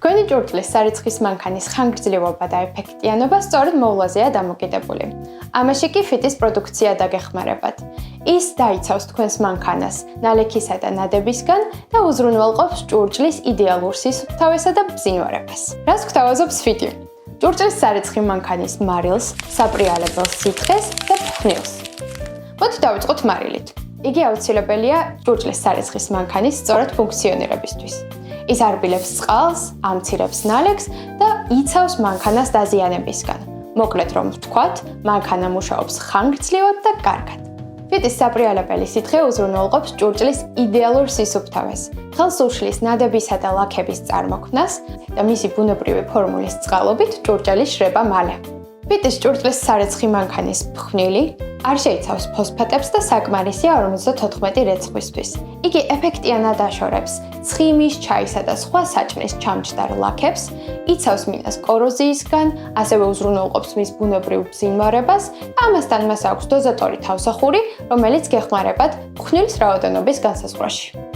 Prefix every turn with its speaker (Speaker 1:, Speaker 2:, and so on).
Speaker 1: თქვენი ჭურჭლის სარეცხის მანქანის ხანგრძლივობა და ეფექტიანობა სწორედ მოვლაზეა დამოკიდებული. ამაში კი ფიტის პროდუქცია დაგეხმარებათ. ის დაიცავს თქვენს მანქანას ნალექისა და ნადებისგან და უზრუნველყოფს ჭურჭლის идеალურ სისუფთავესა და ბზინვარებას. რას გვთავაზობს ფიტი? ჭურჭლის სარეცხი მანქანის მარილს, საპრიალებელ სითხეს და ფხვნილს. მოდით დავიწყოთ მარილით. იგი აუცილებელია ჭურჭლის სარეცხის მანქანის სწორად ფუნქციონირებისთვის. ის არბილებს წყალს, ამცირებს ნალექს და იცავს მანქანას დაზიანებისგან. მოკლედ რომ ვთქვათ, მანქანა მუშაობს ხანგრძლივად და კარგად. ფიტის საპრიალებელი სითხე უზრუნველყოფს ჭურჭლის идеალურ სისუფთავეს, ხელს უშლის ნადებისა და ლაქების წარმოქმნას და მისი ბუნებრივი ფორმულის წყალობით ჭურჭელი შრება მალე. ფიტის ჭურჭლის სარეცხი მანქანის ფხვნილი არ შეიცავს ფოსფატებს და საკმარისია 54 რეცხვისთვის. იგი ეფექტიანად აშორებს ცხიმის, ჩაისა და სხვა საჭმლის ჩამჯდარ ლაქებს, იცავს მინას კოროზიისგან, ასევე უზრუნველყოფს მის ბუნებრივ ბზინვარებას და ამასთან მას აქვს დოზატორი თავსახური, რომელიც გეხმარებათ ფხვნილის რაოდენობის განსაზღვრაში.